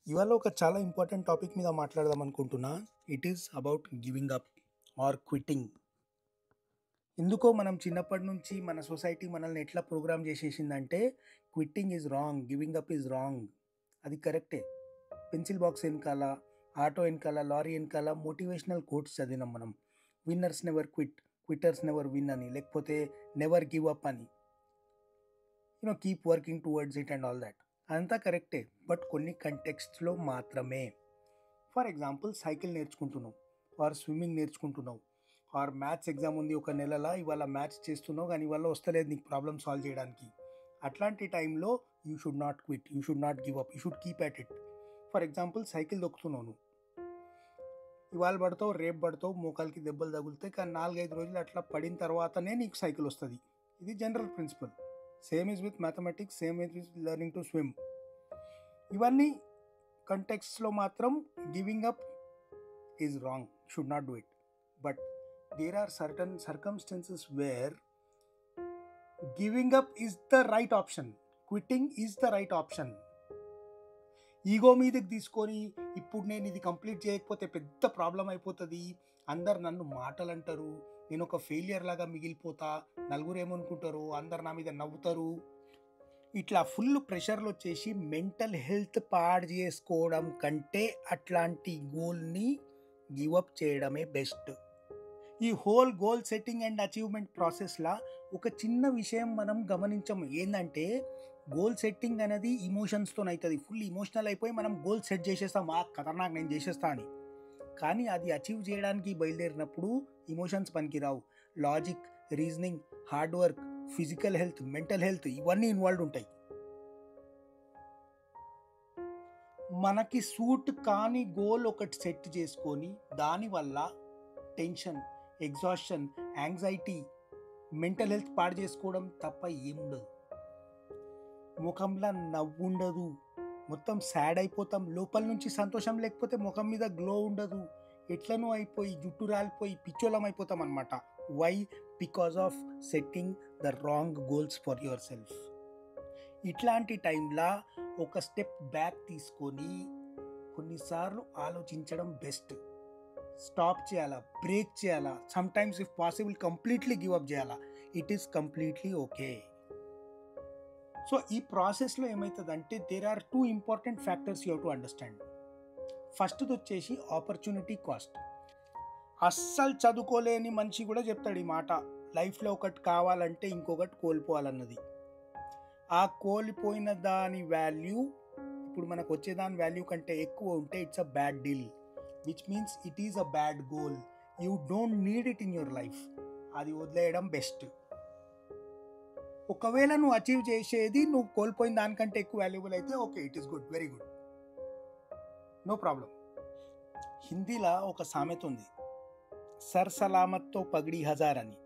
ఇవాళ ఒక చాలా ఇంపార్టెంట్ టాపిక్ మీద మాట్లాడదాం అనుకుంటున్నా. It is about giving up or quitting. ఎందుకో మనం చిన్నప్పటి నుంచి మన సొసైటీ మనల్ని ఎట్లా ప్రోగ్రామ్ చేసేసిందంటే quitting is wrong, giving up is wrong. అది కరెక్టే. పెన్సిల్ బాక్స్ వెనకాల, ఆటో వెనకాల, లారీ వెనకాల మోటివేషనల్ కోట్స్ చదివినాం మనం. Winners never quit, quitters never win అని, లేకపోతే నెవర్ గివ్ అప్ అని, keep working towards it and all that. అదంతా కరెక్టే, బట్ కొన్ని కంటెక్స్ట్లో మాత్రమే. For example, cycle నేర్చుకుంటున్నావు, are swimming నేర్చుకుంటున్నావు, ఆర్ మ్యాథ్స్ ఎగ్జామ్ ఉంది ఒక నెలలా, ఇవాళ మ్యాథ్స్ చేస్తున్నావు కానీ ఇవాళ వస్తలేదు నీకు ప్రాబ్లమ్ సాల్వ్ చేయడానికి. అట్లాంటి టైంలో you should not quit, you should not give up, you should keep at it. For example, cycle దొక్కుతున్నావు నువ్వు, ఇవాళ పడతావు, రేపు పడతావు, మోకాలకి దెబ్బలు తగులుతాయి, కానీ 4-5 రోజులు అట్లా పడిన తర్వాతనే నీకు సైకిల్ వస్తుంది. ఇది general principle. Same is with mathematics, same is with learning to swim. ఇవన్నీ కంటెక్స్ట్లో మాత్రం giving up is wrong, should not do it. But there are certain circumstances where giving up is the right option, quitting is the right option. Ego మీదకి తీసుకొని ఇప్పుడు నేను ఇది complete చేయకపోతే పెద్ద ప్రాబ్లం అయిపోతుంది, అందరు నన్ను మాటలు అంటారు, నేను ఒక ఫెయిలియర్ లాగా మిగిలిపోతా, నలుగురు ఏమనుకుంటారు, అందరు నా మీద నవ్వుతారు, ఇట్లా ఫుల్ ప్రెషర్లు వచ్చేసి మెంటల్ హెల్త్ పాడు చేసుకోవడం కంటే అట్లాంటి గోల్ని గివప్ చేయడమే బెస్ట్. ఈ whole goal setting and achievement ప్రాసెస్లా ఒక చిన్న విషయం మనం గమనించము. ఏంటంటే గోల్ సెట్టింగ్ అనేది ఇమోషన్స్తో అవుతుంది. ఫుల్ ఇమోషనల్ అయిపోయి మనం గోల్ సెట్ చేసేస్తాం, ఆ ఖతర్నాక్ నేను చేసేస్తా అని. కానీ అది అచీవ్ చేయడానికి బయలుదేరినప్పుడు ఇమోషన్స్ పనికిరావు. Logic, reasoning, hard work, physical health, mental health ఇవన్నీ ఇన్వాల్వ్ ఉంటాయి. మనకి సూట్ కాని గోల్ ఒకటి సెట్ చేసుకొని దానివల్ల tension, exhaustion, anxiety, mental health పాడు చేసుకోవడం తప్ప ఏముండదు. ముఖంలో నవ్వు ఉండదు, మొత్తం సాడ్ అయిపోతాం, లోపల నుంచి సంతోషం లేకపోతే ముఖం మీద గ్లో ఉండదు, ఎట్లనో అయిపోయి జుట్టు రాలిపోయి పిచ్చోళం అయిపోతాం అనమాట. Why? Because of setting the wrong goals for yourself. ఇట్లాంటి టైంలో ఒక స్టెప్ బ్యాక్ తీసుకొని కొన్నిసార్లు ఆలోచించడం బెస్ట్. స్టాప్ చేయాలా, బ్రేక్ చేయాలా, sometimes if possible completely give up చేయాలా. It is completely okay. So ఈ ప్రాసెస్లో ఏమవుతుందంటే there are 2 important factors you to understand. ఫస్ట్ది వచ్చేసి ఆపర్చునిటీ కాస్ట్. అస్సలు చదువుకోలేని మనిషి కూడా చెప్తాడు ఈ మాట, లైఫ్లో ఒకటి కావాలంటే ఇంకొకటి కోల్పోవాలన్నది. ఆ కోల్పోయిన దాని వాల్యూ ఇప్పుడు మనకు వచ్చేదాని వాల్యూ కంటే ఎక్కువ ఉంటే it's a bad deal, which means it is a bad goal. You don't need it in your life. అది వదిలేయడం బెస్ట్. ఒకవేళ నువ్వు అచీవ్ చేసేది నువ్వు కోల్పోయిన దానికంటే ఎక్కువ వాల్యుబుల్ అయితే okay, it is good, very good, no problem. హిందీలో ఒక సామెత ఉంది, సర్ సలామత్తో పగిడి హజార్ అని.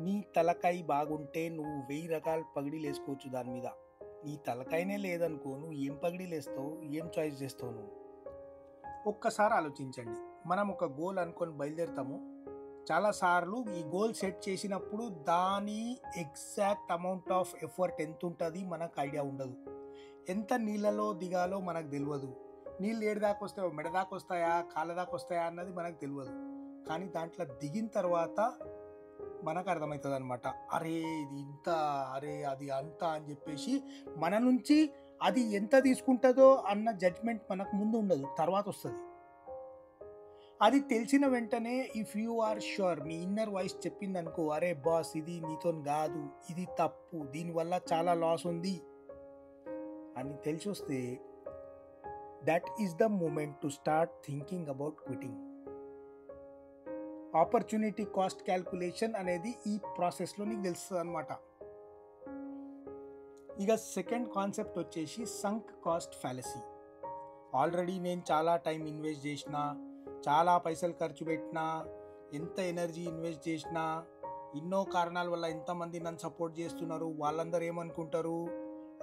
నీ తలకాయ బాగుంటే నువ్వు 1000 రకాల పగిడీలు వేసుకోవచ్చు దాని మీద. నీ తలకాయనే లేదనుకో, నువ్వు ఏం పగిడీలు వేస్తావు, ఏం చాయిస్ చేస్తావు నువ్వు? ఒక్కసారి ఆలోచించండి. మనం ఒక గోల్ అనుకొని బయలుదేరుతాము, చాలాసార్లు ఈ గోల్ సెట్ చేసినప్పుడు దాని ఎగ్జాక్ట్ అమౌంట్ ఆఫ్ ఎఫర్ట్ ఎంత ఉంటుంది మనకు ఐడియా ఉండదు. ఎంత నీళ్ళలో దిగాలో మనకు తెలియదు. నీళ్ళు ఏడు దాకా వస్తాయో, మెడ దాకా వస్తాయా, కాళ్ళ దాకా వస్తాయా అన్నది మనకు తెలియదు. కానీ దాంట్లో దిగిన తర్వాత మనకు అర్థమవుతుంది అనమాట, అరే ఇది ఇంత, అరే అది అంత అని చెప్పేసి మన నుంచి అది ఎంత తీసుకుంటుందో అన్న జడ్జ్మెంట్ మనకు ముందు ఉండదు, తర్వాత వస్తుంది. అది తెలిసిన వెంటనే ఇఫ్ యూ ఆర్ ష్యూర్, మీ ఇన్నర్ వాయిస్ చెప్పింది అనుకో, అరే బాస్ ఇది నీతో కాదు, ఇది తప్పు, దీనివల్ల చాలా లాస్ ఉంది అని తెలిసి వస్తే that is the moment to start thinking about quitting. Opportunity cost calculation అనేది ఈ ప్రాసెస్లో నీకు తెలుస్తుంది అనమాట. ఇక సెకండ్ కాన్సెప్ట్ వచ్చేసి సంక్ కాస్ట్ ఫ్యాలసీ. ఆల్రెడీ నేను చాలా టైం ఇన్వెస్ట్ చేసిన, చాలా పైసలు ఖర్చు పెట్టినా, ఎంత ఎనర్జీ ఇన్వెస్ట్ చేసినా, ఎన్నో కారణాల వల్ల ఎంతమంది నన్ను సపోర్ట్ చేస్తున్నారు, వాళ్ళందరూ ఏమనుకుంటారు,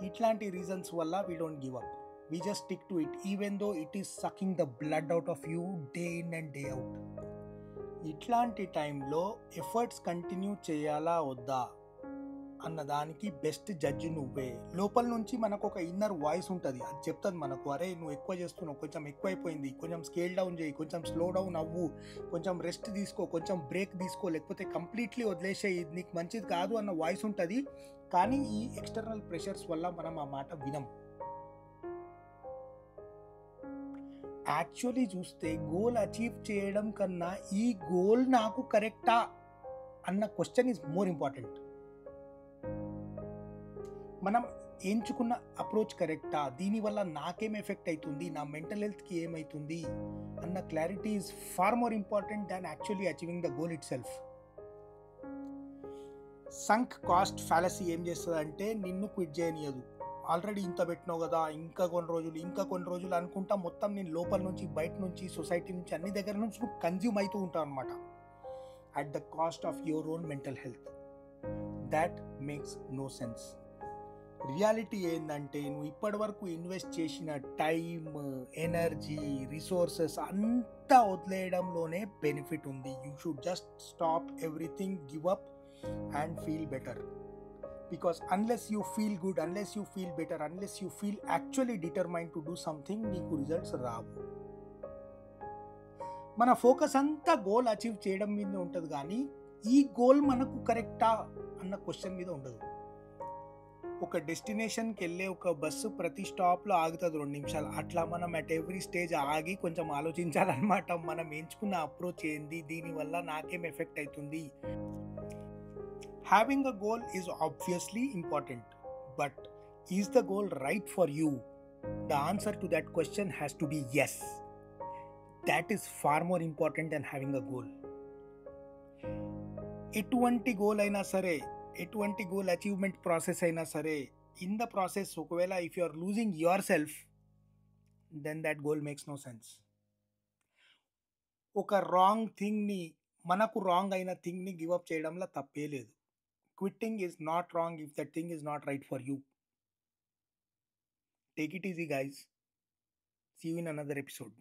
ఇట్లాంటి రీజన్స్ వల్ల we don't give up. We just stick to it even though it is sucking the blood out of you day in and day out. ఇట్లాంటి టైంలో ఎఫర్ట్స్ కంటిన్యూ చేయాలా వద్దా? అన్న దానికి బెస్ట్ జడ్జి నువ్వే. లోపల నుంచి మనకు ఒక ఇన్నర్ వాయిస్ ఉంటుంది, అది చెప్తుంది మనకు, అరే నువ్వు ఎక్కువ చేస్తున్నావు, కొంచెం ఎక్కువైపోయింది, కొంచెం స్కేల్ డౌన్ చేయి, కొంచెం స్లో డౌన్ అవ్వు, కొంచెం రెస్ట్ తీసుకో, కొంచెం బ్రేక్ తీసుకో, లేకపోతే కంప్లీట్లీ వదిలేసే, ఇది నీకు మంచిది కాదు అన్న వాయిస్ ఉంటుంది. కానీ ఈ ఎక్స్టర్నల్ ప్రెషర్స్ వల్ల మనం ఆ మాట వినం. యాక్చువల్లీ చూస్తే గోల్ అచీవ్ చేయడం కన్నా ఈ గోల్ నాకు కరెక్టా అన్న క్వశ్చన్ ఈజ్ మోర్ ఇంపార్టెంట్. మనం ఎంచుకున్న అప్రోచ్ కరెక్టా, దీనివల్ల నాకేం ఎఫెక్ట్ అవుతుంది, నా మెంటల్ హెల్త్కి ఏమవుతుంది అన్న clarity is far more important than actually achieving the goal itself. Sunk cost fallacy ఏం చేస్తుంది అంటే నిన్ను క్విట్ చేయనియదు. ఆల్రెడీ ఇంత పెట్టినావు కదా, ఇంకా కొన్ని రోజులు అనుకుంటా మొత్తం నేను లోపల నుంచి, బయట నుంచి, సొసైటీ నుంచి, అన్ని దగ్గర నుంచి నువ్వు కన్జ్యూమ్ అవుతూ ఉంటావు అనమాట, at the cost of your own mental health. That makes no sense. Reality ఏంటంటే నువ్వు ఇప్పటి వరకు ఇన్వెస్ట్ చేసిన టైం, ఎనర్జీ, రిసోర్సెస్ అంతా వదిలేయడంలోనే బెనిఫిట్ ఉంది. You should just stop everything, give up and feel better. Because unless you feel good, unless you feel better, unless you feel actually determined to do something, నీకు results రావు. మన focus అంతా goal achieve చేయడం మీద ఉంటుంది, కానీ ఈ goal మనకు కరెక్టా అన్న క్వశ్చన్ మీద ఉండదు. ఒక డెస్టినేషన్కి వెళ్ళే ఒక బస్సు ప్రతి స్టాప్లో ఆగుతుంది 2 నిమిషాలు. అట్లా మనం అట్ ఎవ్రీ స్టేజ్ ఆగి కొంచెం ఆలోచించాలన్నమాట, మనం ఎంచుకున్న అప్రోచ్ ఏంది, దీనివల్ల నాకేం ఎఫెక్ట్ అవుతుంది. Having a goal is obviously important, but is the goal right for you? The answer to that question has to be yes. That is far more important than having a goal. ఎటువంటి goal అయినా సరే, ఎటువంటి goal achievement process అయినా సరే, in the process ఒకవేళ if you are losing your self, then that goal makes no sense. ఒక wrong థింగ్ని, మనకు రాంగ్ అయిన థింగ్ని గివ్ అప్ చేయడంలో తప్పే లేదు. Quitting is not wrong if that thing is not right for you. Take it easy, guys. See you in another episode.